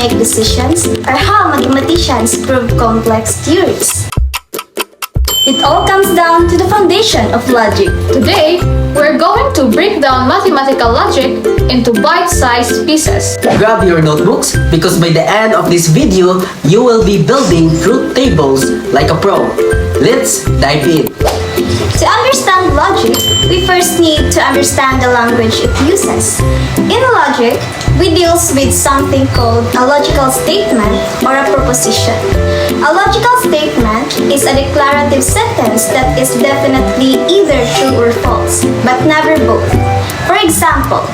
make decisions, or how mathematicians prove complex theories. It all comes down to the foundation of logic. Today, we're going to break down mathematical logic into bite-sized pieces. Grab your notebooks because by the end of this video, you will be building truth tables like a pro. Let's dive in. To understand logic, we first need to understand the language it uses. In logic, we deal with something called a logical statement or a proposition. A logical statement is a declarative sentence that is definitely either true or false, but never both. For example,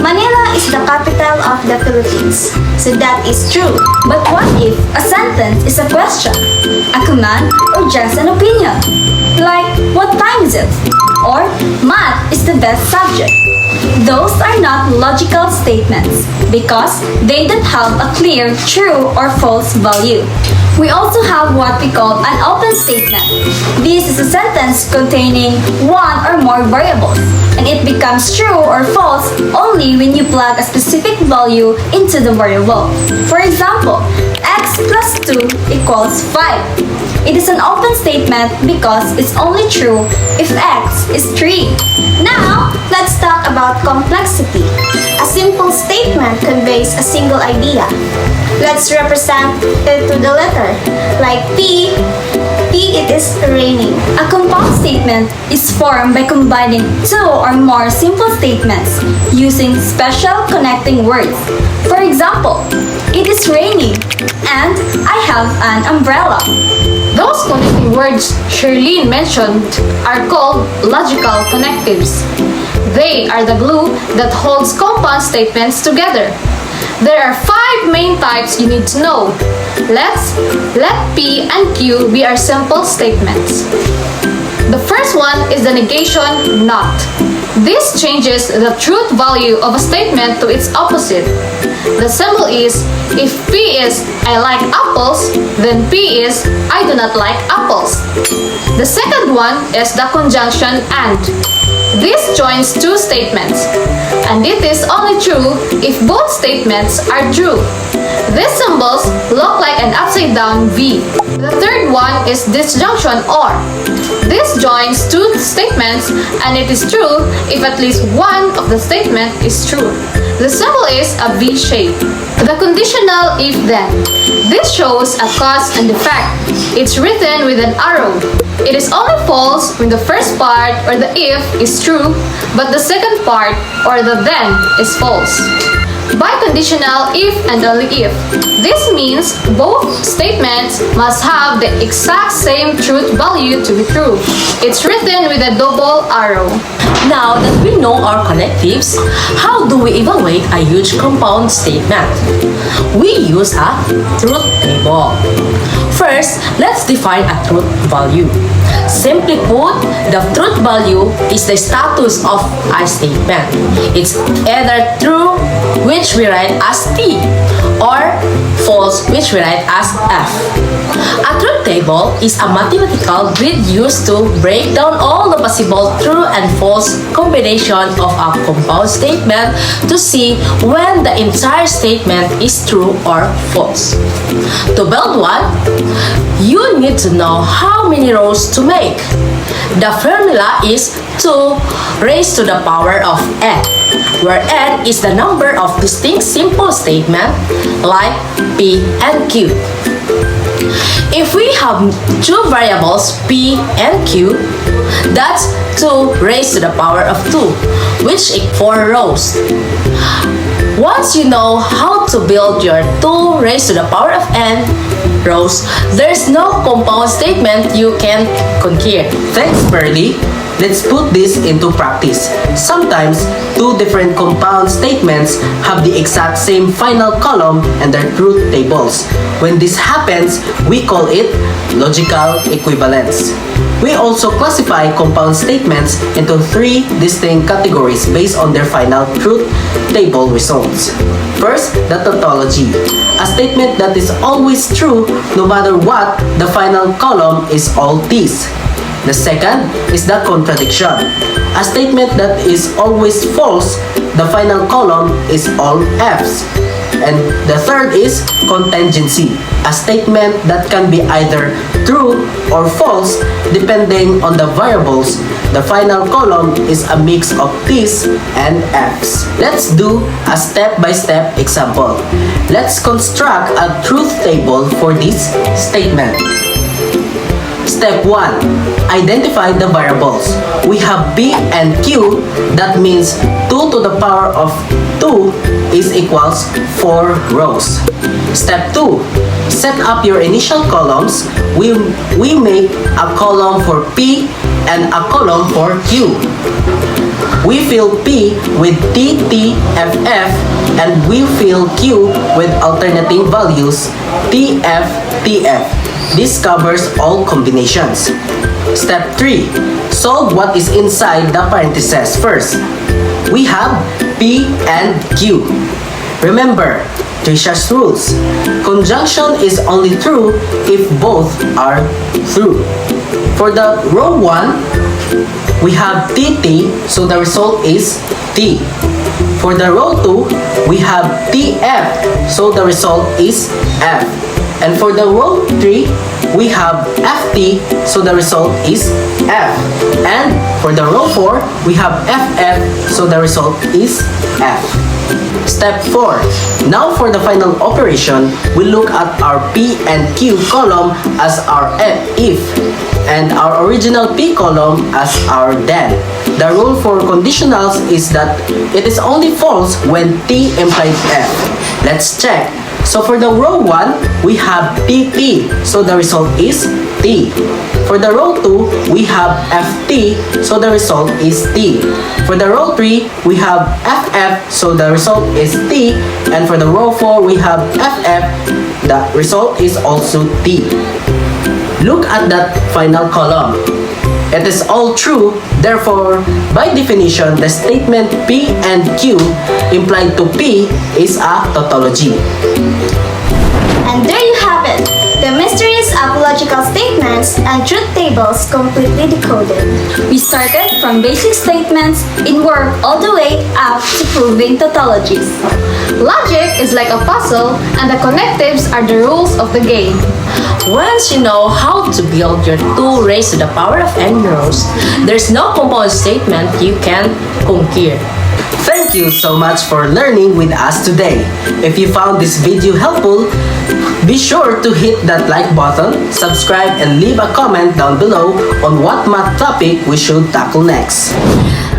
Manila is the capital of the Philippines, so that is true. But what if a sentence is a question, a command, or just an opinion? Like, what time is it? Or, math is the best subject. Those are not logical statements because they don't have a clear true or false value. We also have what we call an open statement. This is a sentence containing one or more variables, and it becomes true or false only when you plug a specific value into the variable. For example, x plus 2 equals 5. It is an open statement because it's only true if x is 3. Now, let's talk about complexity. A simple statement conveys a single idea. Let's represent it to the letter. Like P, it is raining. A compound statement is formed by combining two or more simple statements using special connecting words. For example, it is raining and I have an umbrella. Those connecting words Shirlene mentioned are called logical connectives. They are the glue that holds compound statements together. There are 5 main types you need to know. Let P and Q be our simple statements. The first one is the negation not. This changes the truth value of a statement to its opposite. The symbol is, if P is I like apples, then P is I do not like apples. The second one is the conjunction and. This joins two statements, and it is only true if both statements are true. These symbols look like an upside-down V. The third one is disjunction or. This joins two statements, and it is true if at least one of the statement is true. The symbol is a V shape. The conditional if-then. This shows a cause and effect. It's written with an arrow. It is only false when the first part or the if is true, but the second part or the then is false. Biconditional if and only if. This means both statements must have the exact same truth value to be true. It's written with a double arrow. Now that we know our connectives, how do we evaluate a huge compound statement? We use a truth table. First, let's define a truth value. Simply put, the truth value is the status of a statement. It's either true, which we write as T, or false, which we write as F. A truth table is a mathematical grid used to break down all the possible true and false combination of a compound statement to see when the entire statement is true or false. To build one, you need to know how many rows to make. The formula is 2 raised to the power of n, where n is the number of distinct simple statements like P and Q. If we have two variables P and Q, that's 2 raised to the power of 2, which is 4 rows. Once you know how to build your 2 raised to the power of n rows, there's no compound statement you can conquer. Thanks, Pearly. Let's put this into practice. Sometimes, two different compound statements have the exact same final column and their truth tables. When this happens, we call it logical equivalence. We also classify compound statements into 3 distinct categories based on their final truth table results. First, the tautology. A statement that is always true no matter what, the final column is all T's. The second is the contradiction. A statement that is always false the final column is all F's. And the third is contingency, a statement that can be either true or false depending on the variables. The final column is a mix of T's and F's. Let's do a step-by-step example. Let's construct a truth table for this statement. Step 1. Identify the variables. We have P and Q, that means 2 to the power of 2 is equals 4 rows. Step 2. Set up your initial columns. We make a column for P and a column for Q. We fill P with T, T, F, F, and we fill Q with alternating values T, F, T, F. This covers all combinations. Step 3. Solve what is inside the parentheses first. We have P and Q. Remember, Trisha's rules. Conjunction is only true if both are true. For the row 1, we have TT, so the result is T. For the row 2, we have TF, so the result is F. And for the row 3, we have FT, so the result is F. And for the row 4, we have FF, so the result is F. Step 4. Now for the final operation, we look at our P and Q column as our if, and our original P column as our then. The rule for conditionals is that it is only false when T implies F. Let's check. So for the row 1, we have TT, so the result is T. For the row 2, we have FT, so the result is T. For the row 3, we have FF, so the result is T. And for the row 4, we have FF, the result is also T. Look at that final column. It is all true, therefore, by definition, the statement P and Q implied to P is a tautology. And there you have it, the mysteries of logical statements and truth tables completely decoded. We started from basic statements in work all the way up to proving tautologies. Logic is like a puzzle, and the connectives are the rules of the game. Once you know how to build your 2 raised to the power of n rows, there's no compound statement you can conquer. Thank you so much for learning with us today. If you found this video helpful, be sure to hit that like button, subscribe, and leave a comment down below on what math topic we should tackle next.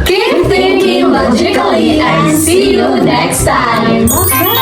Keep thinking logically and see you next time. Bye.